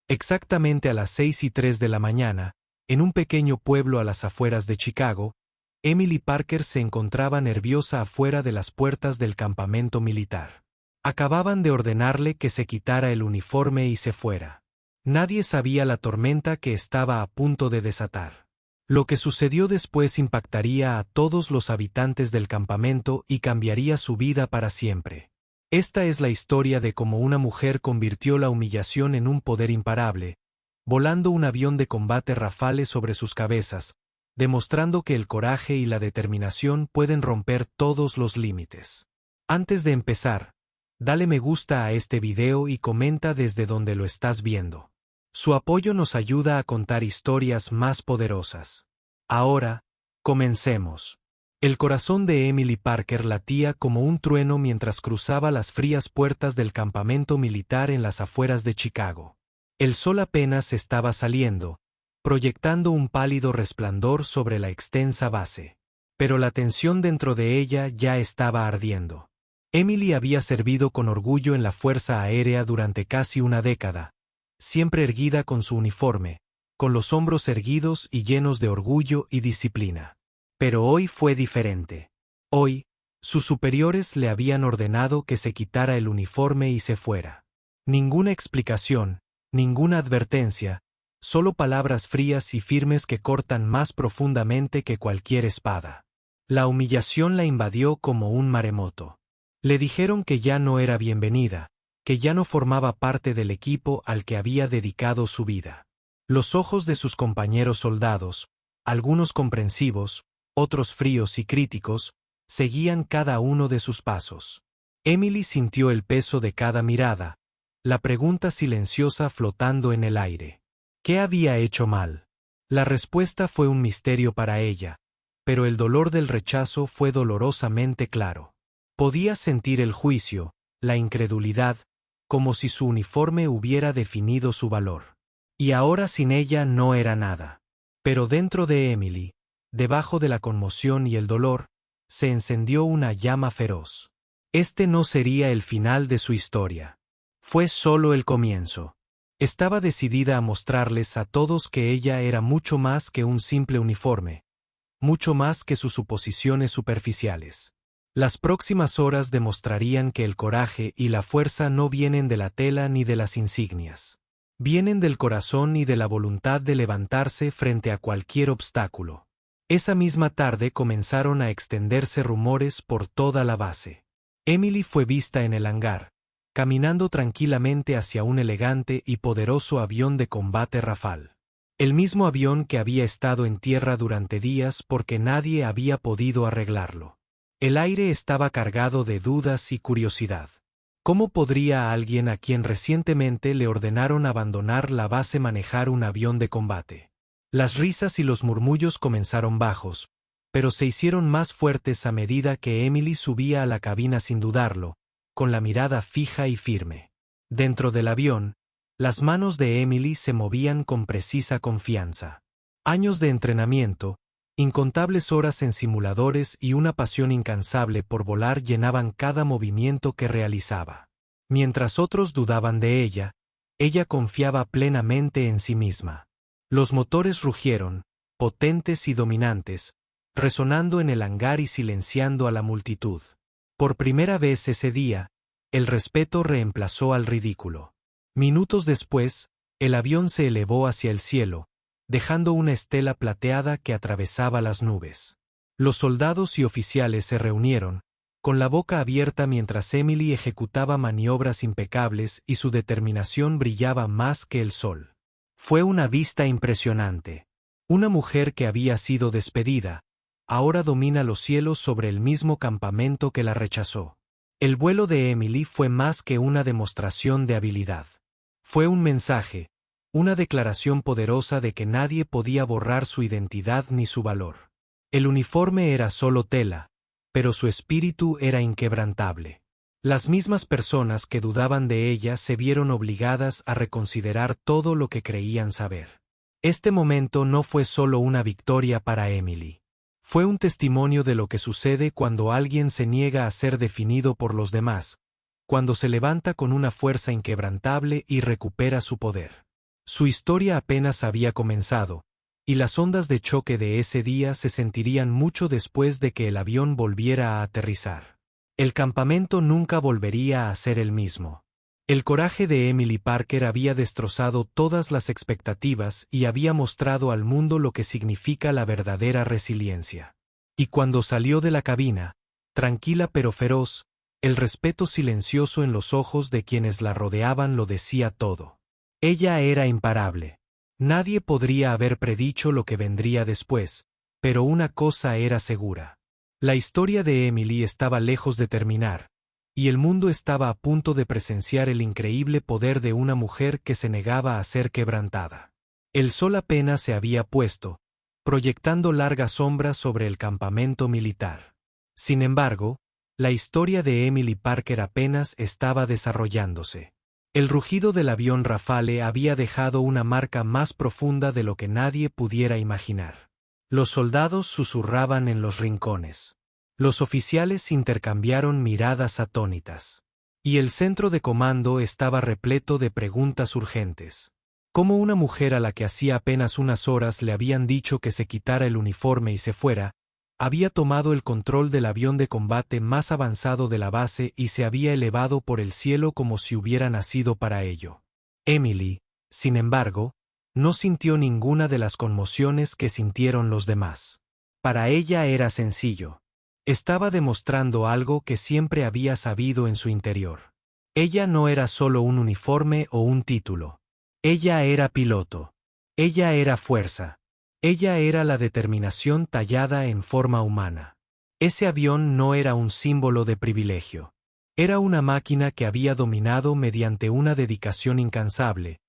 Exactamente a las 6:03 de la mañana, en un pequeño pueblo a las afueras de Chicago, Emily Parker se encontraba nerviosa afuera de las puertas del campamento militar. Acababan de ordenarle que se quitara el uniforme y se fuera. Nadie sabía la tormenta que estaba a punto de desatar. Lo que sucedió después impactaría a todos los habitantes del campamento y cambiaría su vida para siempre. Esta es la historia de cómo una mujer convirtió la humillación en un poder imparable, volando un avión de combate Rafale sobre sus cabezas, demostrando que el coraje y la determinación pueden romper todos los límites. Antes de empezar, dale me gusta a este video y comenta desde donde lo estás viendo. Su apoyo nos ayuda a contar historias más poderosas. Ahora, comencemos. El corazón de Emily Parker latía como un trueno mientras cruzaba las frías puertas del campamento militar en las afueras de Chicago. El sol apenas estaba saliendo, proyectando un pálido resplandor sobre la extensa base. Pero la tensión dentro de ella ya estaba ardiendo. Emily había servido con orgullo en la Fuerza Aérea durante casi una década, siempre erguida con su uniforme, con los hombros erguidos y llenos de orgullo y disciplina. Pero hoy fue diferente. Hoy, sus superiores le habían ordenado que se quitara el uniforme y se fuera. Ninguna explicación, ninguna advertencia, solo palabras frías y firmes que cortan más profundamente que cualquier espada. La humillación la invadió como un maremoto. Le dijeron que ya no era bienvenida, que ya no formaba parte del equipo al que había dedicado su vida. Los ojos de sus compañeros soldados, algunos comprensivos, otros fríos y críticos, seguían cada uno de sus pasos. Emily sintió el peso de cada mirada, la pregunta silenciosa flotando en el aire. ¿Qué había hecho mal? La respuesta fue un misterio para ella, pero el dolor del rechazo fue dolorosamente claro. Podía sentir el juicio, la incredulidad, como si su uniforme hubiera definido su valor. Y ahora sin ella no era nada. Pero dentro de Emily, debajo de la conmoción y el dolor, se encendió una llama feroz. Este no sería el final de su historia. Fue solo el comienzo. Estaba decidida a mostrarles a todos que ella era mucho más que un simple uniforme, mucho más que sus suposiciones superficiales. Las próximas horas demostrarían que el coraje y la fuerza no vienen de la tela ni de las insignias. Vienen del corazón y de la voluntad de levantarse frente a cualquier obstáculo. Esa misma tarde comenzaron a extenderse rumores por toda la base. Emily fue vista en el hangar, caminando tranquilamente hacia un elegante y poderoso avión de combate Rafale. El mismo avión que había estado en tierra durante días porque nadie había podido arreglarlo. El aire estaba cargado de dudas y curiosidad. ¿Cómo podría alguien a quien recientemente le ordenaron abandonar la base manejar un avión de combate? Las risas y los murmullos comenzaron bajos, pero se hicieron más fuertes a medida que Emily subía a la cabina sin dudarlo, con la mirada fija y firme. Dentro del avión, las manos de Emily se movían con precisa confianza. Años de entrenamiento, incontables horas en simuladores y una pasión incansable por volar llenaban cada movimiento que realizaba. Mientras otros dudaban de ella confiaba plenamente en sí misma. Los motores rugieron, potentes y dominantes, resonando en el hangar y silenciando a la multitud. Por primera vez ese día, el respeto reemplazó al ridículo. Minutos después, el avión se elevó hacia el cielo, dejando una estela plateada que atravesaba las nubes. Los soldados y oficiales se reunieron, con la boca abierta mientras Emily ejecutaba maniobras impecables y su determinación brillaba más que el sol. Fue una vista impresionante. Una mujer que había sido despedida, ahora domina los cielos sobre el mismo campamento que la rechazó. El vuelo de Emily fue más que una demostración de habilidad. Fue un mensaje, una declaración poderosa de que nadie podía borrar su identidad ni su valor. El uniforme era solo tela, pero su espíritu era inquebrantable. Las mismas personas que dudaban de ella se vieron obligadas a reconsiderar todo lo que creían saber. Este momento no fue solo una victoria para Emily. Fue un testimonio de lo que sucede cuando alguien se niega a ser definido por los demás, cuando se levanta con una fuerza inquebrantable y recupera su poder. Su historia apenas había comenzado, y las ondas de choque de ese día se sentirían mucho después de que el avión volviera a aterrizar. El campamento nunca volvería a ser el mismo. El coraje de Emily Parker había destrozado todas las expectativas y había mostrado al mundo lo que significa la verdadera resiliencia. Y cuando salió de la cabina, tranquila pero feroz, el respeto silencioso en los ojos de quienes la rodeaban lo decía todo. Ella era imparable. Nadie podría haber predicho lo que vendría después, pero una cosa era segura. La historia de Emily estaba lejos de terminar, y el mundo estaba a punto de presenciar el increíble poder de una mujer que se negaba a ser quebrantada. El sol apenas se había puesto, proyectando largas sombras sobre el campamento militar. Sin embargo, la historia de Emily Parker apenas estaba desarrollándose. El rugido del avión Rafale había dejado una marca más profunda de lo que nadie pudiera imaginar. Los soldados susurraban en los rincones. Los oficiales intercambiaron miradas atónitas. Y el centro de comando estaba repleto de preguntas urgentes. ¿Cómo una mujer a la que hacía apenas unas horas le habían dicho que se quitara el uniforme y se fuera, había tomado el control del avión de combate más avanzado de la base y se había elevado por el cielo como si hubiera nacido para ello? Emily, sin embargo, no sintió ninguna de las conmociones que sintieron los demás. Para ella era sencillo. Estaba demostrando algo que siempre había sabido en su interior. Ella no era solo un uniforme o un título. Ella era piloto. Ella era fuerza. Ella era la determinación tallada en forma humana. Ese avión no era un símbolo de privilegio. Era una máquina que había dominado mediante una dedicación incansable,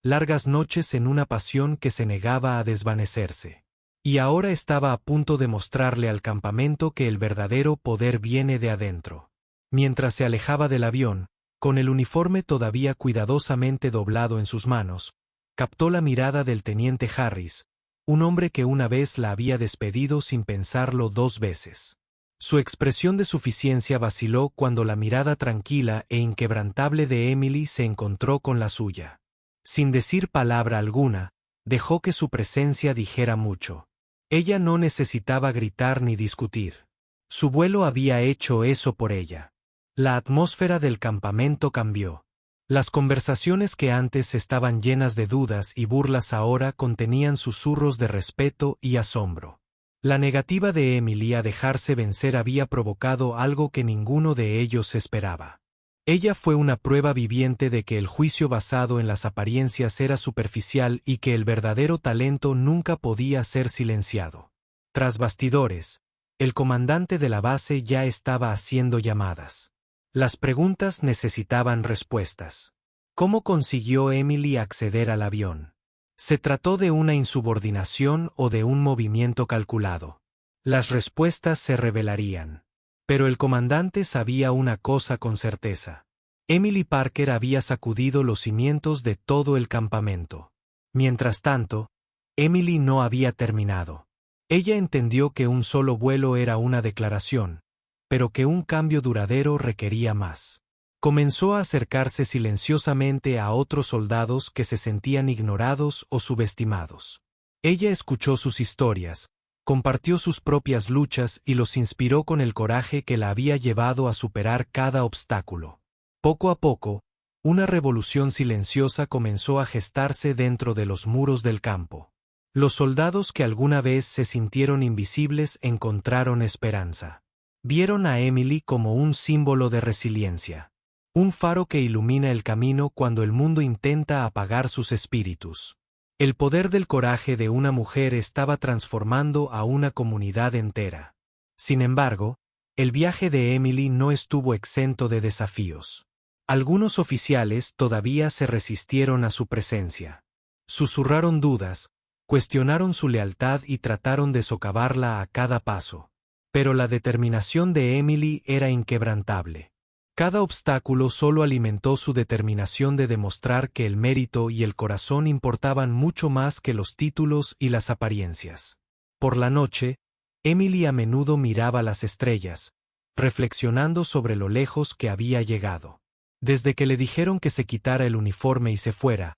largas noches en una pasión que se negaba a desvanecerse. Y ahora estaba a punto de mostrarle al campamento que el verdadero poder viene de adentro. Mientras se alejaba del avión, con el uniforme todavía cuidadosamente doblado en sus manos, captó la mirada del teniente Harris, un hombre que una vez la había despedido sin pensarlo 2 veces. Su expresión de suficiencia vaciló cuando la mirada tranquila e inquebrantable de Emily se encontró con la suya. Sin decir palabra alguna, dejó que su presencia dijera mucho. Ella no necesitaba gritar ni discutir. Su vuelo había hecho eso por ella. La atmósfera del campamento cambió. Las conversaciones que antes estaban llenas de dudas y burlas ahora contenían susurros de respeto y asombro. La negativa de Emily a dejarse vencer había provocado algo que ninguno de ellos esperaba. Ella fue una prueba viviente de que el juicio basado en las apariencias era superficial y que el verdadero talento nunca podía ser silenciado. Tras bastidores, el comandante de la base ya estaba haciendo llamadas. Las preguntas necesitaban respuestas. ¿Cómo consiguió Emily acceder al avión? ¿Se trató de una insubordinación o de un movimiento calculado? Las respuestas se revelarían. Pero el comandante sabía una cosa con certeza. Emily Parker había sacudido los cimientos de todo el campamento. Mientras tanto, Emily no había terminado. Ella entendió que un solo vuelo era una declaración, pero que un cambio duradero requería más. Comenzó a acercarse silenciosamente a otros soldados que se sentían ignorados o subestimados. Ella escuchó sus historias, compartió sus propias luchas y los inspiró con el coraje que la había llevado a superar cada obstáculo. Poco a poco, una revolución silenciosa comenzó a gestarse dentro de los muros del campo. Los soldados que alguna vez se sintieron invisibles encontraron esperanza. Vieron a Emily como un símbolo de resiliencia. Un faro que ilumina el camino cuando el mundo intenta apagar sus espíritus. El poder del coraje de una mujer estaba transformando a una comunidad entera. Sin embargo, el viaje de Emily no estuvo exento de desafíos. Algunos oficiales todavía se resistieron a su presencia. Susurraron dudas, cuestionaron su lealtad y trataron de socavarla a cada paso. Pero la determinación de Emily era inquebrantable. Cada obstáculo solo alimentó su determinación de demostrar que el mérito y el corazón importaban mucho más que los títulos y las apariencias. Por la noche, Emily a menudo miraba las estrellas, reflexionando sobre lo lejos que había llegado. Desde que le dijeron que se quitara el uniforme y se fuera,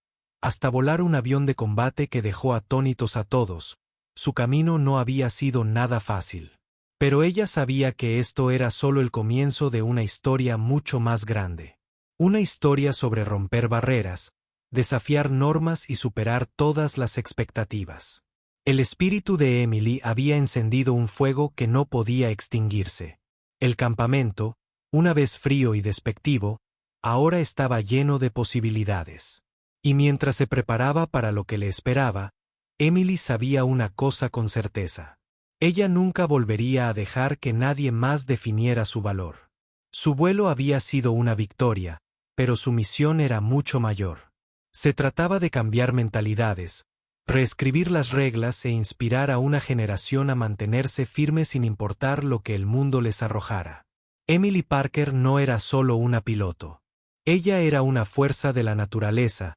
hasta volar un avión de combate que dejó atónitos a todos. Su camino no había sido nada fácil. Pero ella sabía que esto era solo el comienzo de una historia mucho más grande. Una historia sobre romper barreras, desafiar normas y superar todas las expectativas. El espíritu de Emily había encendido un fuego que no podía extinguirse. El campamento, una vez frío y despectivo, ahora estaba lleno de posibilidades. Y mientras se preparaba para lo que le esperaba, Emily sabía una cosa con certeza. Ella nunca volvería a dejar que nadie más definiera su valor. Su vuelo había sido una victoria, pero su misión era mucho mayor. Se trataba de cambiar mentalidades, reescribir las reglas e inspirar a una generación a mantenerse firme sin importar lo que el mundo les arrojara. Emily Parker no era solo una piloto. Ella era una fuerza de la naturaleza,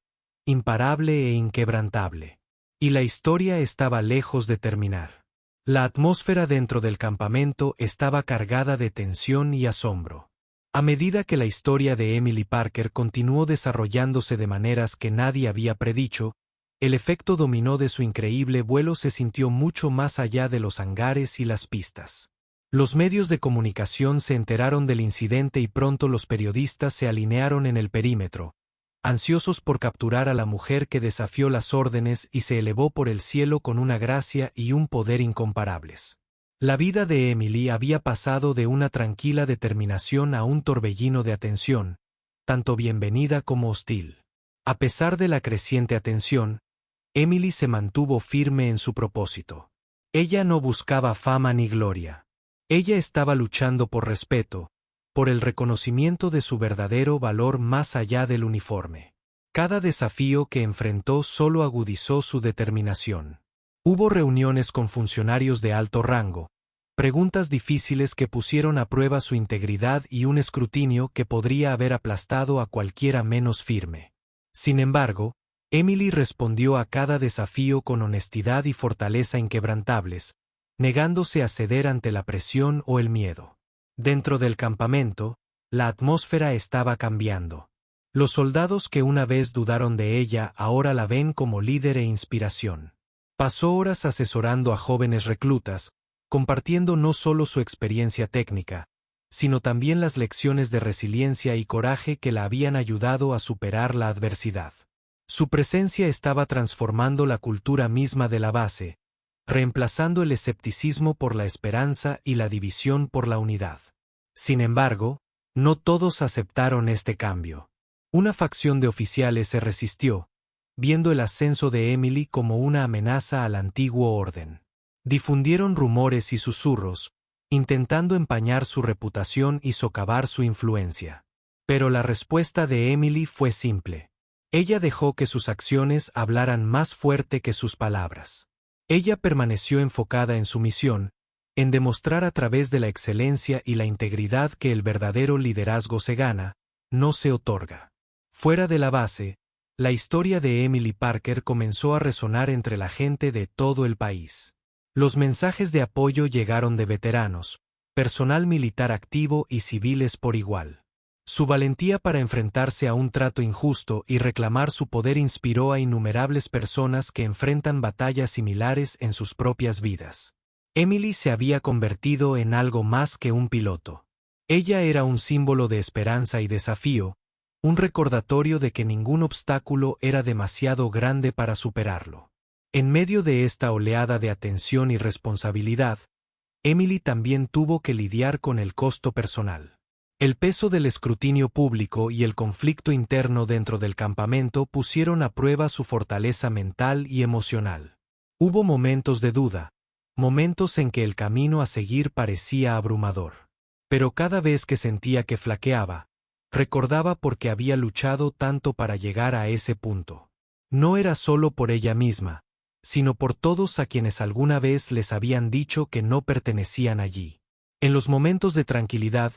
imparable e inquebrantable. Y la historia estaba lejos de terminar. La atmósfera dentro del campamento estaba cargada de tensión y asombro. A medida que la historia de Emily Parker continuó desarrollándose de maneras que nadie había predicho, el efecto dominó de su increíble vuelo se sintió mucho más allá de los hangares y las pistas. Los medios de comunicación se enteraron del incidente y pronto los periodistas se alinearon en el perímetro, ansiosos por capturar a la mujer que desafió las órdenes y se elevó por el cielo con una gracia y un poder incomparables. La vida de Emily había pasado de una tranquila determinación a un torbellino de atención, tanto bienvenida como hostil. A pesar de la creciente atención, Emily se mantuvo firme en su propósito. Ella no buscaba fama ni gloria. Ella estaba luchando por respeto, por el reconocimiento de su verdadero valor más allá del uniforme. Cada desafío que enfrentó solo agudizó su determinación. Hubo reuniones con funcionarios de alto rango, preguntas difíciles que pusieron a prueba su integridad y un escrutinio que podría haber aplastado a cualquiera menos firme. Sin embargo, Emily respondió a cada desafío con honestidad y fortaleza inquebrantables, negándose a ceder ante la presión o el miedo. Dentro del campamento, la atmósfera estaba cambiando. Los soldados que una vez dudaron de ella ahora la ven como líder e inspiración. Pasó horas asesorando a jóvenes reclutas, compartiendo no solo su experiencia técnica, sino también las lecciones de resiliencia y coraje que la habían ayudado a superar la adversidad. Su presencia estaba transformando la cultura misma de la base, reemplazando el escepticismo por la esperanza y la división por la unidad. Sin embargo, no todos aceptaron este cambio. Una facción de oficiales se resistió, viendo el ascenso de Emily como una amenaza al antiguo orden. Difundieron rumores y susurros, intentando empañar su reputación y socavar su influencia. Pero la respuesta de Emily fue simple. Ella dejó que sus acciones hablaran más fuerte que sus palabras. Ella permaneció enfocada en su misión, en demostrar a través de la excelencia y la integridad que el verdadero liderazgo se gana, no se otorga. Fuera de la base, la historia de Emily Parker comenzó a resonar entre la gente de todo el país. Los mensajes de apoyo llegaron de veteranos, personal militar activo y civiles por igual. Su valentía para enfrentarse a un trato injusto y reclamar su poder inspiró a innumerables personas que enfrentan batallas similares en sus propias vidas. Emily se había convertido en algo más que un piloto. Ella era un símbolo de esperanza y desafío, un recordatorio de que ningún obstáculo era demasiado grande para superarlo. En medio de esta oleada de atención y responsabilidad, Emily también tuvo que lidiar con el costo personal. El peso del escrutinio público y el conflicto interno dentro del campamento pusieron a prueba su fortaleza mental y emocional. Hubo momentos de duda, momentos en que el camino a seguir parecía abrumador. Pero cada vez que sentía que flaqueaba, recordaba por qué había luchado tanto para llegar a ese punto. No era solo por ella misma, sino por todos a quienes alguna vez les habían dicho que no pertenecían allí. En los momentos de tranquilidad,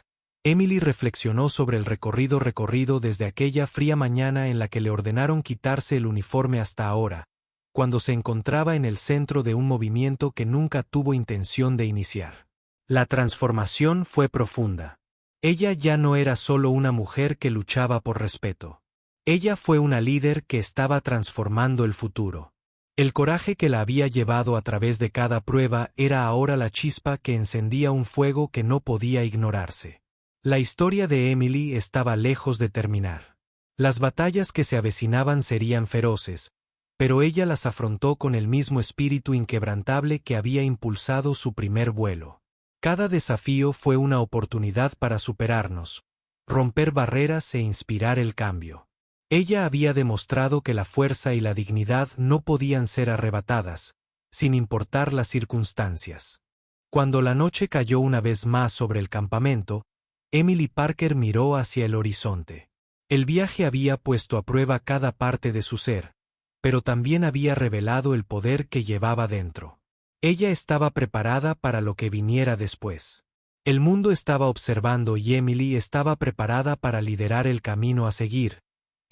Emily reflexionó sobre el recorrido desde aquella fría mañana en la que le ordenaron quitarse el uniforme hasta ahora, cuando se encontraba en el centro de un movimiento que nunca tuvo intención de iniciar. La transformación fue profunda. Ella ya no era solo una mujer que luchaba por respeto. Ella fue una líder que estaba transformando el futuro. El coraje que la había llevado a través de cada prueba era ahora la chispa que encendía un fuego que no podía ignorarse. La historia de Emily estaba lejos de terminar. Las batallas que se avecinaban serían feroces, pero ella las afrontó con el mismo espíritu inquebrantable que había impulsado su primer vuelo. Cada desafío fue una oportunidad para superarnos, romper barreras e inspirar el cambio. Ella había demostrado que la fuerza y la dignidad no podían ser arrebatadas, sin importar las circunstancias. Cuando la noche cayó una vez más sobre el campamento, Emily Parker miró hacia el horizonte. El viaje había puesto a prueba cada parte de su ser, pero también había revelado el poder que llevaba dentro. Ella estaba preparada para lo que viniera después. El mundo estaba observando y Emily estaba preparada para liderar el camino a seguir,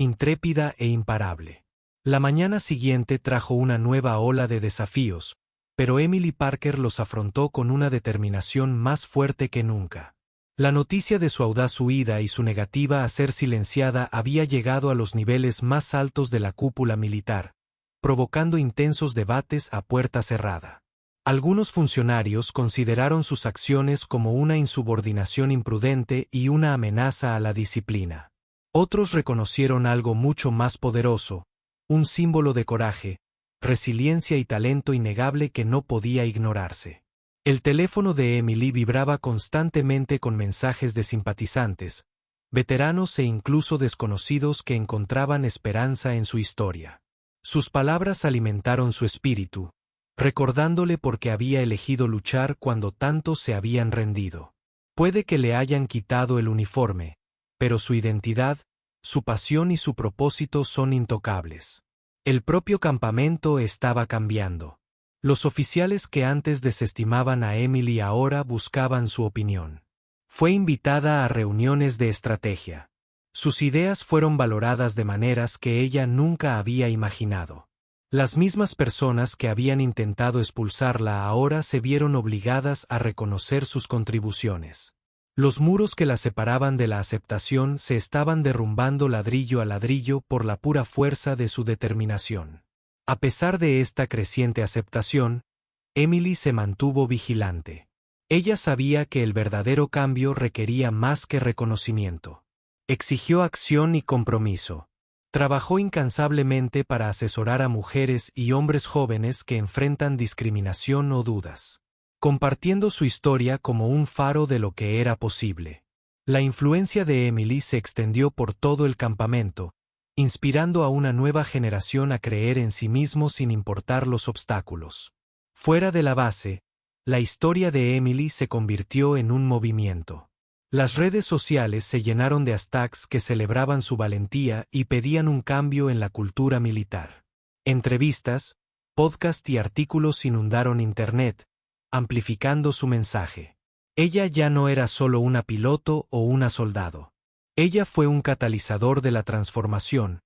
intrépida e imparable. La mañana siguiente trajo una nueva ola de desafíos, pero Emily Parker los afrontó con una determinación más fuerte que nunca. La noticia de su audaz huida y su negativa a ser silenciada había llegado a los niveles más altos de la cúpula militar, provocando intensos debates a puerta cerrada. Algunos funcionarios consideraron sus acciones como una insubordinación imprudente y una amenaza a la disciplina. Otros reconocieron algo mucho más poderoso, un símbolo de coraje, resiliencia y talento innegable que no podía ignorarse. El teléfono de Emily vibraba constantemente con mensajes de simpatizantes, veteranos e incluso desconocidos que encontraban esperanza en su historia. Sus palabras alimentaron su espíritu, recordándole por qué había elegido luchar cuando tantos se habían rendido. Puede que le hayan quitado el uniforme, pero su identidad, su pasión y su propósito son intocables. El propio campamento estaba cambiando. Los oficiales que antes desestimaban a Emily ahora buscaban su opinión. Fue invitada a reuniones de estrategia. Sus ideas fueron valoradas de maneras que ella nunca había imaginado. Las mismas personas que habían intentado expulsarla ahora se vieron obligadas a reconocer sus contribuciones. Los muros que la separaban de la aceptación se estaban derrumbando ladrillo a ladrillo por la pura fuerza de su determinación. A pesar de esta creciente aceptación, Emily se mantuvo vigilante. Ella sabía que el verdadero cambio requería más que reconocimiento. Exigió acción y compromiso. Trabajó incansablemente para asesorar a mujeres y hombres jóvenes que enfrentan discriminación o dudas, compartiendo su historia como un faro de lo que era posible. La influencia de Emily se extendió por todo el campamento, inspirando a una nueva generación a creer en sí mismos sin importar los obstáculos. Fuera de la base, la historia de Emily se convirtió en un movimiento. Las redes sociales se llenaron de hashtags que celebraban su valentía y pedían un cambio en la cultura militar. Entrevistas, podcasts y artículos inundaron Internet, amplificando su mensaje. Ella ya no era solo una piloto o una soldado. Ella fue un catalizador de la transformación,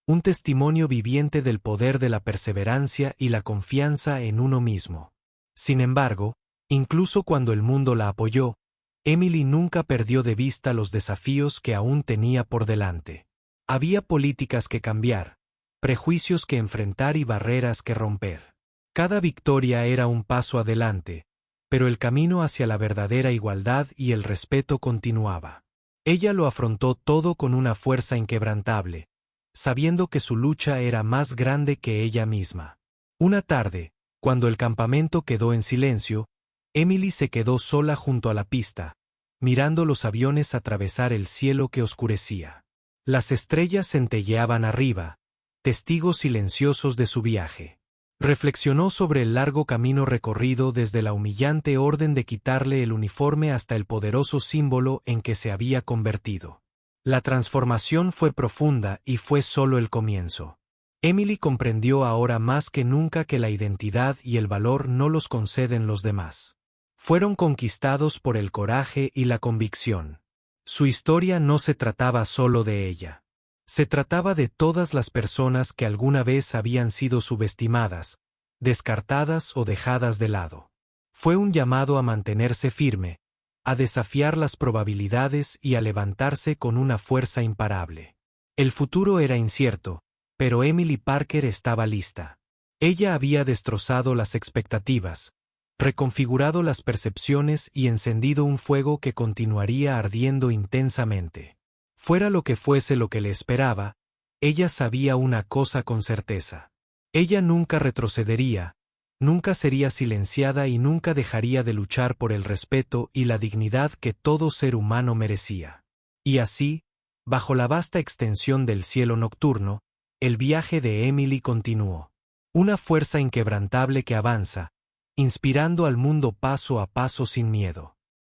un testimonio viviente del poder de la perseverancia y la confianza en uno mismo. Sin embargo, incluso cuando el mundo la apoyó, Emily nunca perdió de vista los desafíos que aún tenía por delante. Había políticas que cambiar, prejuicios que enfrentar y barreras que romper. Cada victoria era un paso adelante, pero el camino hacia la verdadera igualdad y el respeto continuaba. Ella lo afrontó todo con una fuerza inquebrantable, sabiendo que su lucha era más grande que ella misma. Una tarde, cuando el campamento quedó en silencio, Emily se quedó sola junto a la pista, mirando los aviones atravesar el cielo que oscurecía. Las estrellas centelleaban arriba, testigos silenciosos de su viaje. Reflexionó sobre el largo camino recorrido desde la humillante orden de quitarle el uniforme hasta el poderoso símbolo en que se había convertido. La transformación fue profunda y fue solo el comienzo. Emily comprendió ahora más que nunca que la identidad y el valor no los conceden los demás. Fueron conquistados por el coraje y la convicción. Su historia no se trataba solo de ella. Se trataba de todas las personas que alguna vez habían sido subestimadas, descartadas o dejadas de lado. Fue un llamado a mantenerse firme, a desafiar las probabilidades y a levantarse con una fuerza imparable. El futuro era incierto, pero Emily Parker estaba lista. Ella había destrozado las expectativas, reconfigurado las percepciones y encendido un fuego que continuaría ardiendo intensamente. Fuera lo que fuese lo que le esperaba, ella sabía una cosa con certeza. Ella nunca retrocedería, nunca sería silenciada y nunca dejaría de luchar por el respeto y la dignidad que todo ser humano merecía. Y así, bajo la vasta extensión del cielo nocturno, el viaje de Emily continuó. Una fuerza inquebrantable que avanza, inspirando al mundo paso a paso sin miedo.